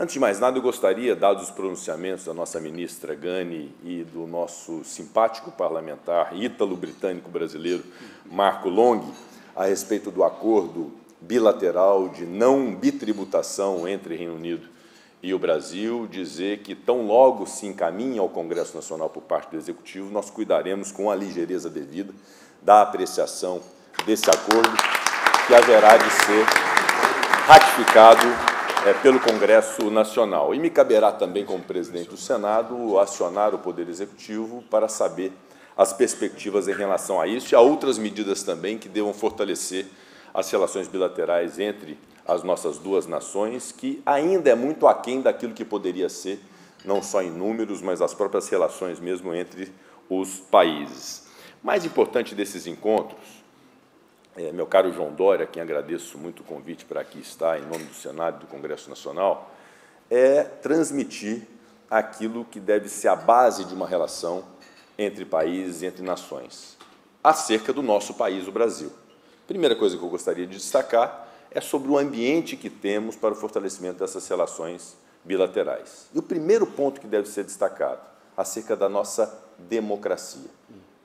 Antes de mais nada, eu gostaria, dados os pronunciamentos da nossa ministra Gani e do nosso simpático parlamentar ítalo-britânico-brasileiro Marco Long, a respeito do acordo bilateral de não bitributação entre Reino Unido e o Brasil, dizer que tão logo se encaminha ao Congresso Nacional por parte do Executivo, nós cuidaremos com a ligeireza devida da apreciação desse acordo, que haverá de ser ratificado pelo Congresso Nacional. E me caberá também, como presidente do Senado, acionar o Poder Executivo para saber as perspectivas em relação a isso e a outras medidas também que devam fortalecer as relações bilaterais entre as nossas duas nações, que ainda é muito aquém daquilo que poderia ser, não só em números, mas as próprias relações mesmo entre os países. Mais importante desses encontros, meu caro João Dória, a quem agradeço muito o convite para aqui estar, em nome do Senado e do Congresso Nacional, é transmitir aquilo que deve ser a base de uma relação entre países e entre nações, acerca do nosso país, o Brasil. Primeira coisa que eu gostaria de destacar é sobre o ambiente que temos para o fortalecimento dessas relações bilaterais. E o primeiro ponto que deve ser destacado, acerca da nossa democracia,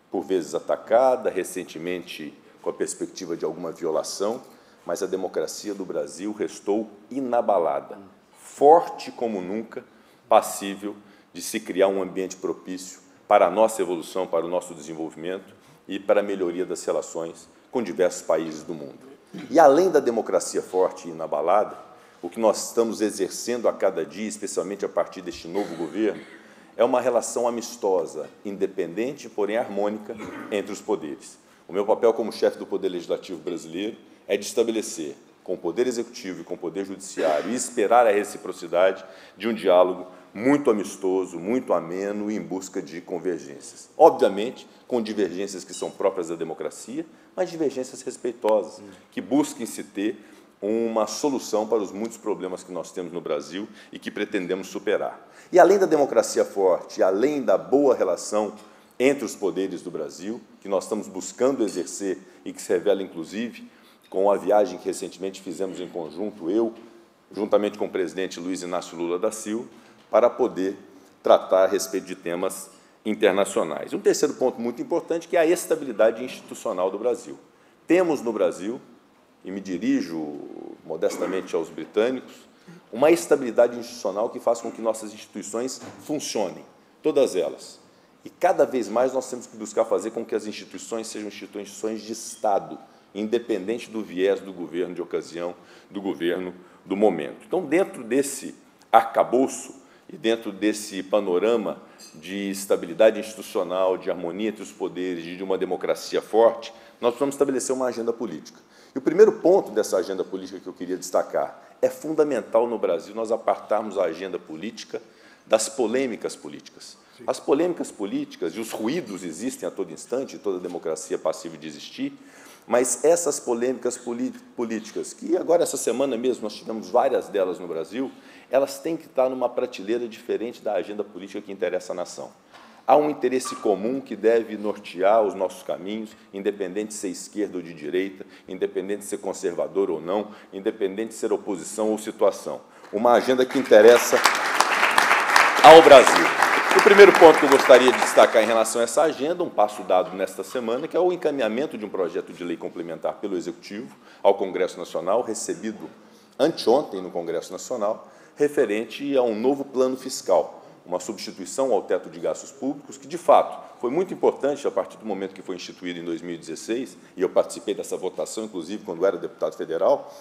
por vezes atacada, recentemente com a perspectiva de alguma violação, mas a democracia do Brasil restou inabalada, forte como nunca, passível de se criar um ambiente propício para a nossa evolução, para o nosso desenvolvimento e para a melhoria das relações com diversos países do mundo. E, além da democracia forte e inabalada, o que nós estamos exercendo a cada dia, especialmente a partir deste novo governo, é uma relação amistosa, independente, porém harmônica, entre os poderes. O meu papel como chefe do Poder Legislativo brasileiro é de estabelecer, com o Poder Executivo e com o Poder Judiciário, e esperar a reciprocidade de um diálogo muito amistoso, muito ameno e em busca de convergências. Obviamente, com divergências que são próprias da democracia, mas divergências respeitosas, que busquem se ter uma solução para os muitos problemas que nós temos no Brasil e que pretendemos superar. E além da democracia forte, além da boa relação entre os poderes do Brasil, que nós estamos buscando exercer e que se revela, inclusive, com a viagem que recentemente fizemos em conjunto, eu, juntamente com o presidente Luiz Inácio Lula da Silva, para poder tratar a respeito de temas internacionais. Um terceiro ponto muito importante, que é a estabilidade institucional do Brasil. Temos no Brasil, e me dirijo modestamente aos britânicos, uma estabilidade institucional que faz com que nossas instituições funcionem, todas elas. E cada vez mais nós temos que buscar fazer com que as instituições sejam instituições de Estado, independente do viés do governo de ocasião, do governo do momento. Então, dentro desse arcabouço e dentro desse panorama de estabilidade institucional, de harmonia entre os poderes e de uma democracia forte, nós precisamos estabelecer uma agenda política. E o primeiro ponto dessa agenda política que eu queria destacar é fundamental no Brasil nós apartarmos a agenda política das polêmicas políticas. As polêmicas políticas e os ruídos existem a todo instante, toda democracia é passível de existir, mas essas polêmicas políticas, que agora essa semana mesmo nós tivemos várias delas no Brasil, elas têm que estar numa prateleira diferente da agenda política que interessa à nação. Há um interesse comum que deve nortear os nossos caminhos, independente de ser esquerda ou de direita, independente de ser conservador ou não, independente de ser oposição ou situação. Uma agenda que interessa ao Brasil. O primeiro ponto que eu gostaria de destacar em relação a essa agenda, um passo dado nesta semana, que é o encaminhamento de um projeto de lei complementar pelo Executivo ao Congresso Nacional, recebido anteontem no Congresso Nacional, referente a um novo plano fiscal, uma substituição ao teto de gastos públicos, que, de fato, foi muito importante a partir do momento que foi instituído em 2016, e eu participei dessa votação, inclusive, quando era deputado federal.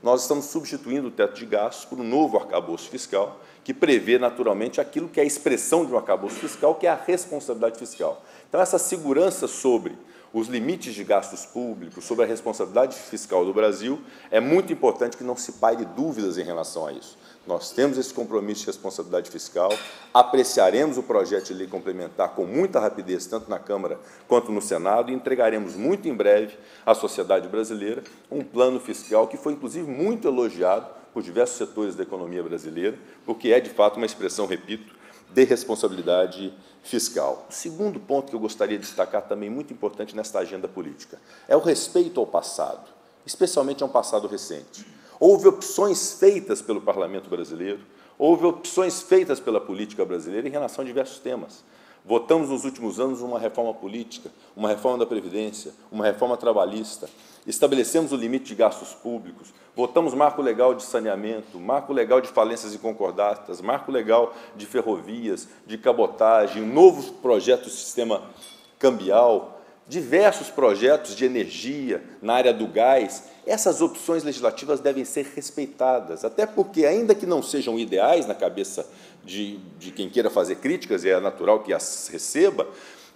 Nós estamos substituindo o teto de gastos por um novo arcabouço fiscal, que prevê, naturalmente, aquilo que é a expressão de um arcabouço fiscal, que é a responsabilidade fiscal. Então, essa segurança sobre os limites de gastos públicos, sobre a responsabilidade fiscal do Brasil, é muito importante que não se paire dúvidas em relação a isso. Nós temos esse compromisso de responsabilidade fiscal, apreciaremos o projeto de lei complementar com muita rapidez, tanto na Câmara quanto no Senado, e entregaremos muito em breve à sociedade brasileira um plano fiscal que foi, inclusive, muito elogiado por diversos setores da economia brasileira, porque é, de fato, uma expressão, repito, de responsabilidade fiscal. O segundo ponto que eu gostaria de destacar também, muito importante nesta agenda política, é o respeito ao passado, especialmente a um passado recente. Houve opções feitas pelo Parlamento brasileiro, Houve opções feitas pela política brasileira em relação a diversos temas. Votamos nos últimos anos uma reforma política, uma reforma da Previdência, uma reforma trabalhista, estabelecemos o limite de gastos públicos, votamos marco legal de saneamento, marco legal de falências e concordatas, marco legal de ferrovias, de cabotagem, um novo projeto do sistema cambial, diversos projetos de energia na área do gás. Essas opções legislativas devem ser respeitadas, até porque, ainda que não sejam ideais na cabeça de quem queira fazer críticas, e é natural que as receba,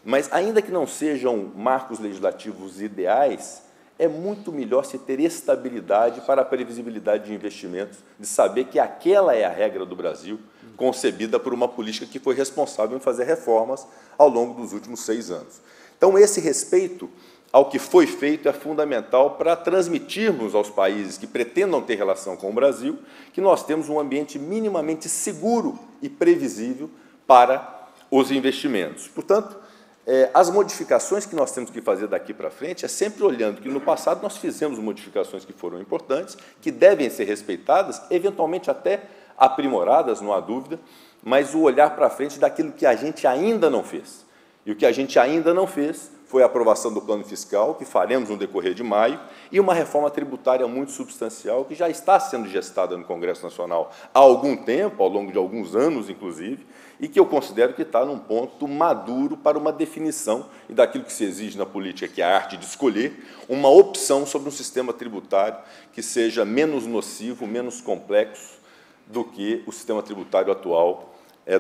mas, ainda que não sejam marcos legislativos ideais, é muito melhor se ter estabilidade para a previsibilidade de investimentos, de saber que aquela é a regra do Brasil, concebida por uma política que foi responsável em fazer reformas ao longo dos últimos 6 anos. Então, esse respeito ao que foi feito é fundamental para transmitirmos aos países que pretendam ter relação com o Brasil que nós temos um ambiente minimamente seguro e previsível para os investimentos. Portanto, as modificações que nós temos que fazer daqui para frente é sempre olhando que no passado nós fizemos modificações que foram importantes, que devem ser respeitadas, eventualmente até aprimoradas, não há dúvida, mas o olhar para frente daquilo que a gente ainda não fez. E o que a gente ainda não fez foi a aprovação do plano fiscal, que faremos no decorrer de maio, e uma reforma tributária muito substancial, que já está sendo gestada no Congresso Nacional há algum tempo, ao longo de alguns anos, inclusive, e que eu considero que está num ponto maduro para uma definição, e daquilo que se exige na política, que é a arte de escolher, uma opção sobre um sistema tributário que seja menos nocivo, menos complexo do que o sistema tributário atual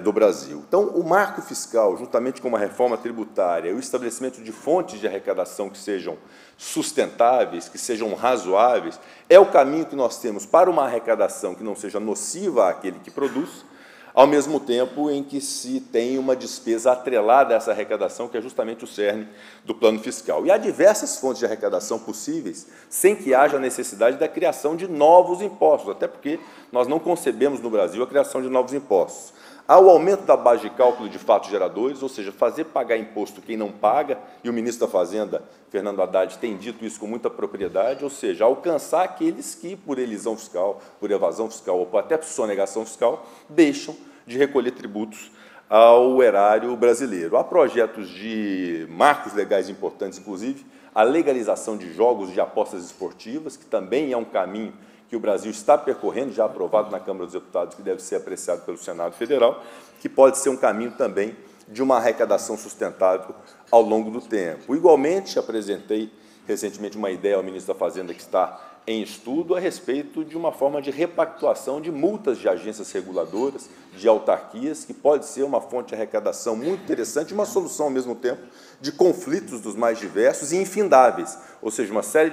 do Brasil. Então, o marco fiscal, juntamente com uma reforma tributária e o estabelecimento de fontes de arrecadação que sejam sustentáveis, que sejam razoáveis, é o caminho que nós temos para uma arrecadação que não seja nociva àquele que produz, ao mesmo tempo em que se tem uma despesa atrelada a essa arrecadação, que é justamente o cerne do plano fiscal. E há diversas fontes de arrecadação possíveis, sem que haja necessidade da criação de novos impostos, até porque nós não concebemos no Brasil a criação de novos impostos. Há o aumento da base de cálculo de fatos geradores, ou seja, fazer pagar imposto quem não paga, e o ministro da Fazenda, Fernando Haddad, tem dito isso com muita propriedade, ou seja, alcançar aqueles que, por elisão fiscal, por evasão fiscal ou até por sonegação fiscal, deixam de recolher tributos ao erário brasileiro. Há projetos de marcos legais importantes, inclusive a legalização de jogos de apostas esportivas, que também é um caminho que o Brasil está percorrendo, já aprovado na Câmara dos Deputados, que deve ser apreciado pelo Senado Federal, que pode ser um caminho também de uma arrecadação sustentável ao longo do tempo. Igualmente, apresentei recentemente uma ideia ao ministro da Fazenda que está em estudo a respeito de uma forma de repactuação de multas de agências reguladoras, de autarquias, que pode ser uma fonte de arrecadação muito interessante e uma solução, ao mesmo tempo, de conflitos dos mais diversos e infindáveis, ou seja, uma série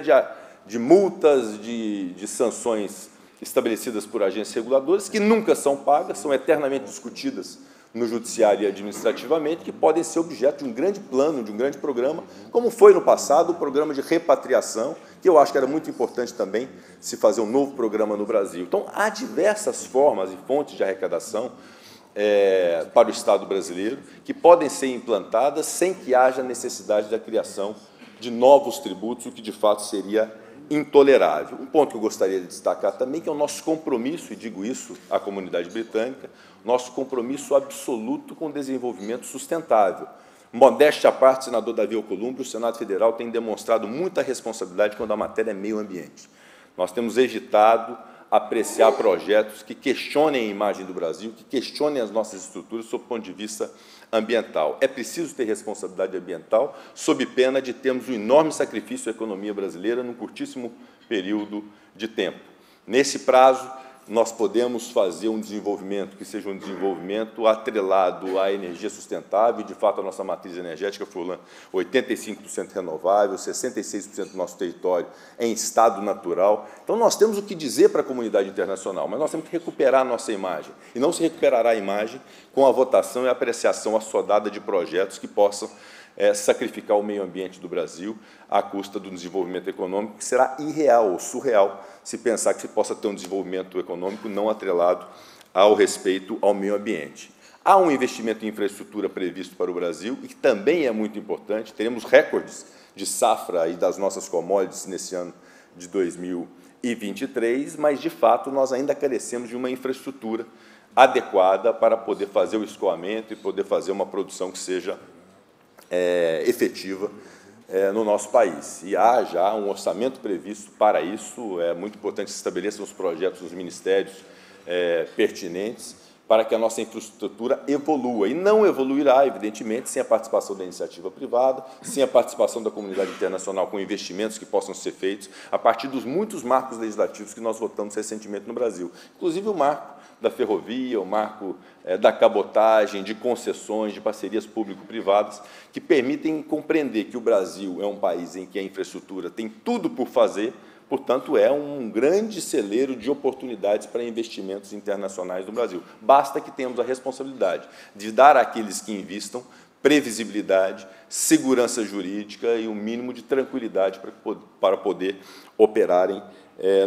de multas, de sanções estabelecidas por agências reguladoras que nunca são pagas, são eternamente discutidas no judiciário e administrativamente, que podem ser objeto de um grande plano, de um grande programa, como foi no passado o programa de repatriação, que eu acho que era muito importante também se fazer um novo programa no Brasil. Então, há diversas formas e fontes de arrecadação para o Estado brasileiro que podem ser implantadas sem que haja necessidade da criação de novos tributos, o que de fato seria intolerável. Um ponto que eu gostaria de destacar também, que é o nosso compromisso, e digo isso à comunidade britânica, nosso compromisso absoluto com o desenvolvimento sustentável. Modéstia à parte, senador Davi Alcolumbre, o Senado Federal tem demonstrado muita responsabilidade quando a matéria é meio ambiente. Nós temos evitado apreciar projetos que questionem a imagem do Brasil, que questionem as nossas estruturas sob o ponto de vista ambiental. É preciso ter responsabilidade ambiental, sob pena de termos um enorme sacrifício à economia brasileira num curtíssimo período de tempo. Nesse prazo, nós podemos fazer um desenvolvimento que seja um desenvolvimento atrelado à energia sustentável, e, de fato, a nossa matriz energética foi 85% renovável, 66% do nosso território em estado natural. Então, nós temos o que dizer para a comunidade internacional, mas nós temos que recuperar a nossa imagem, e não se recuperará a imagem com a votação e a apreciação assodada de projetos que possam sacrificar o meio ambiente do Brasil à custa do desenvolvimento econômico, que será irreal ou surreal se pensar que se possa ter um desenvolvimento econômico não atrelado ao respeito ao meio ambiente. Há um investimento em infraestrutura previsto para o Brasil, e que também é muito importante. Teremos recordes de safra e das nossas commodities nesse ano de 2023, mas, de fato, nós ainda carecemos de uma infraestrutura adequada para poder fazer o escoamento e poder fazer uma produção que seja efetiva no nosso país. E há já um orçamento previsto para isso. É muito importante que se estabeleçam os projetos nos ministérios pertinentes para que a nossa infraestrutura evolua. E não evoluirá, evidentemente, sem a participação da iniciativa privada, sem a participação da comunidade internacional com investimentos que possam ser feitos a partir dos muitos marcos legislativos que nós votamos recentemente no Brasil. Inclusive o marco da ferrovia, o marco da cabotagem, de concessões, de parcerias público-privadas, que permitem compreender que o Brasil é um país em que a infraestrutura tem tudo por fazer, portanto, é um grande celeiro de oportunidades para investimentos internacionais no Brasil. Basta que tenhamos a responsabilidade de dar àqueles que investam previsibilidade, segurança jurídica e um mínimo de tranquilidade para poder operarem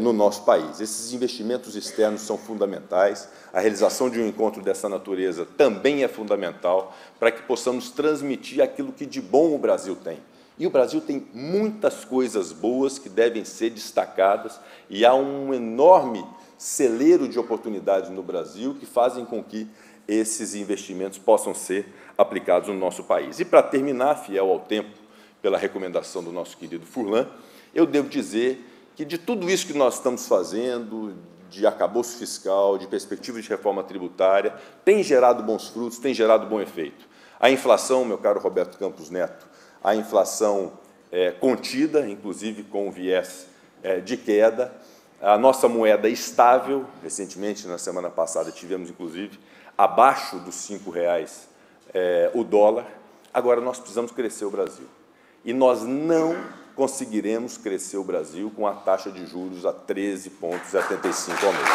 no nosso país. Esses investimentos externos são fundamentais, a realização de um encontro dessa natureza também é fundamental para que possamos transmitir aquilo que de bom o Brasil tem. E o Brasil tem muitas coisas boas que devem ser destacadas e há um enorme celeiro de oportunidades no Brasil que fazem com que esses investimentos possam ser aplicados no nosso país. E, para terminar, fiel ao tempo, pela recomendação do nosso querido Furlan, eu devo dizer que de tudo isso que nós estamos fazendo, de arcabouço fiscal, de perspectiva de reforma tributária, tem gerado bons frutos, tem gerado bom efeito. A inflação, meu caro Roberto Campos Neto, a inflação contida, inclusive com viés de queda, a nossa moeda estável, recentemente, na semana passada, tivemos, inclusive, abaixo dos R$ 5,00 o dólar. Agora, nós precisamos crescer o Brasil. E nós não conseguiremos crescer o Brasil com a taxa de juros a 13,75 ao mês.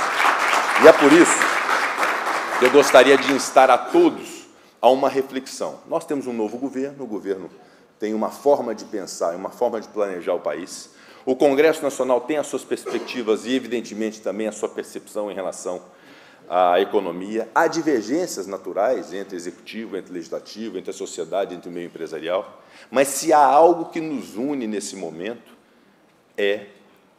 E é por isso que eu gostaria de instar a todos a uma reflexão. Nós temos um novo governo, o governo tem uma forma de pensar, uma forma de planejar o país. O Congresso Nacional tem as suas perspectivas e, evidentemente, também a sua percepção em relação à economia. Há divergências naturais entre executivo, entre legislativo, entre a sociedade, entre o meio empresarial. Mas, se há algo que nos une nesse momento, é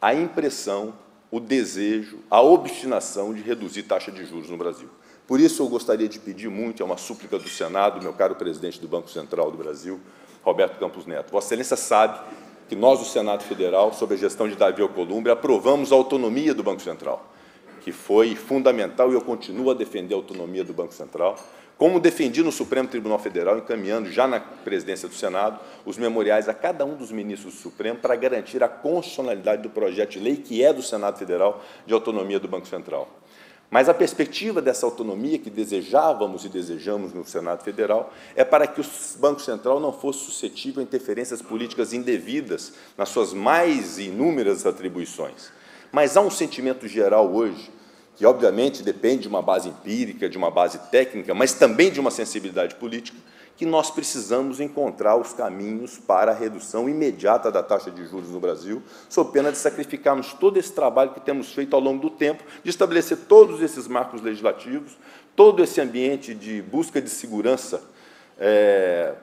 a impressão, o desejo, a obstinação de reduzir taxa de juros no Brasil. Por isso, eu gostaria de pedir muito, é uma súplica do Senado, meu caro presidente do Banco Central do Brasil, Roberto Campos Neto. Vossa Excelência sabe que nós, do Senado Federal, sob a gestão de Davi Alcolumbre, aprovamos a autonomia do Banco Central, que foi fundamental e eu continuo a defender a autonomia do Banco Central, como defendi no Supremo Tribunal Federal, encaminhando já na presidência do Senado os memoriais a cada um dos ministros do Supremo para garantir a constitucionalidade do projeto de lei que é do Senado Federal de autonomia do Banco Central. Mas a perspectiva dessa autonomia que desejávamos e desejamos no Senado Federal é para que o Banco Central não fosse suscetível a interferências políticas indevidas nas suas mais inúmeras atribuições. Mas há um sentimento geral hoje, que obviamente depende de uma base empírica, de uma base técnica, mas também de uma sensibilidade política, que nós precisamos encontrar os caminhos para a redução imediata da taxa de juros no Brasil, sob pena de sacrificarmos todo esse trabalho que temos feito ao longo do tempo, de estabelecer todos esses marcos legislativos, todo esse ambiente de busca de segurança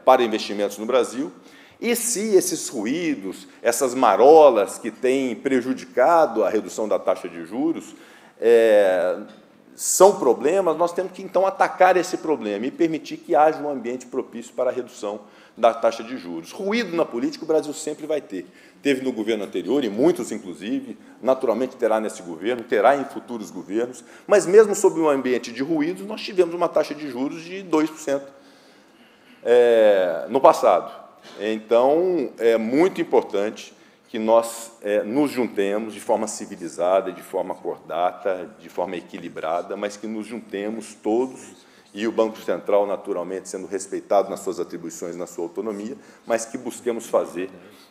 para investimentos no Brasil. E se esses ruídos, essas marolas que têm prejudicado a redução da taxa de juros, são problemas, nós temos que, então, atacar esse problema e permitir que haja um ambiente propício para a redução da taxa de juros. Ruído na política o Brasil sempre vai ter. Teve no governo anterior, e muitos, inclusive, naturalmente terá nesse governo, terá em futuros governos, mas mesmo sob um ambiente de ruídos, nós tivemos uma taxa de juros de 2% no passado. Então, é muito importante que nós nos juntemos de forma civilizada, de forma acordada, de forma equilibrada, mas que nos juntemos todos, e o Banco Central, naturalmente, sendo respeitado nas suas atribuições, na sua autonomia, mas que busquemos fazer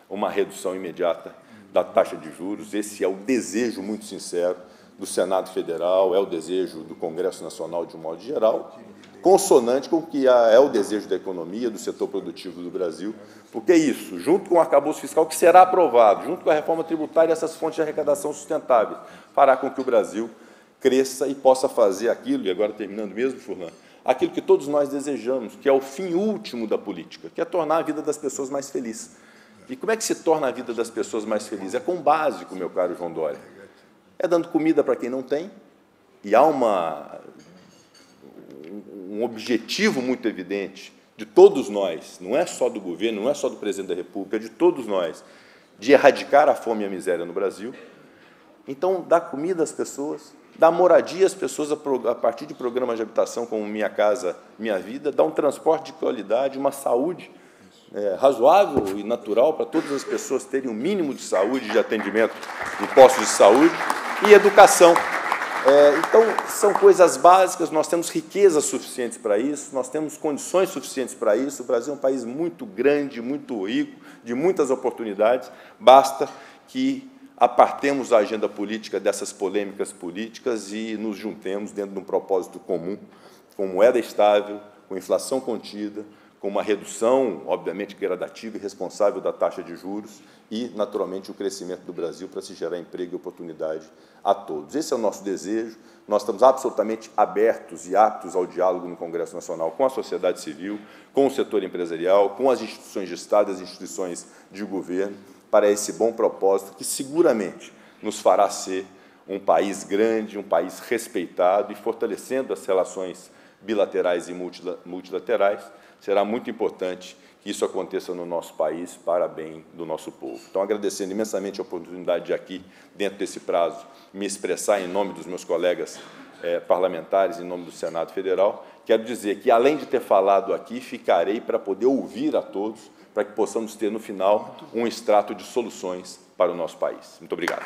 uma redução imediata da taxa de juros. Esse é o desejo muito sincero do Senado Federal, é o desejo do Congresso Nacional de um modo geral, consonante com o que é o desejo da economia, do setor produtivo do Brasil, porque é isso, junto com o arcabouço fiscal que será aprovado, junto com a reforma tributária, essas fontes de arrecadação sustentáveis, fará com que o Brasil cresça e possa fazer aquilo, e agora terminando mesmo, Furlan, aquilo que todos nós desejamos, que é o fim último da política, que é tornar a vida das pessoas mais feliz. E como é que se torna a vida das pessoas mais feliz? É com o básico, meu caro João Dória. É dando comida para quem não tem, e há uma um objetivo muito evidente de todos nós, não é só do governo, não é só do presidente da República, é de todos nós, de erradicar a fome e a miséria no Brasil. Então, dar comida às pessoas, dar moradia às pessoas a partir de programas de habitação como Minha Casa, Minha Vida, dar um transporte de qualidade, uma saúde razoável e natural para todas as pessoas terem um mínimo de saúde, de atendimento em postos de saúde, e educação. Então, são coisas básicas, nós temos riquezas suficientes para isso, nós temos condições suficientes para isso. O Brasil é um país muito grande, muito rico, de muitas oportunidades, basta que apartemos a agenda política dessas polêmicas políticas e nos juntemos dentro de um propósito comum, com moeda estável, com inflação contida, com uma redução, obviamente, gradativa e responsável da taxa de juros e, naturalmente, o crescimento do Brasil para se gerar emprego e oportunidade a todos. Esse é o nosso desejo. Nós estamos absolutamente abertos e aptos ao diálogo no Congresso Nacional com a sociedade civil, com o setor empresarial, com as instituições de Estado e as instituições de governo, para esse bom propósito que seguramente nos fará ser um país grande, um país respeitado e fortalecendo as relações bilaterais e multilaterais. Será muito importante que isso aconteça no nosso país para bem do nosso povo. Então, agradecendo imensamente a oportunidade de aqui, dentro desse prazo, me expressar em nome dos meus colegas parlamentares, em nome do Senado Federal, quero dizer que, além de ter falado aqui, ficarei para poder ouvir a todos, para que possamos ter, no final, um extrato de soluções para o nosso país. Muito obrigado.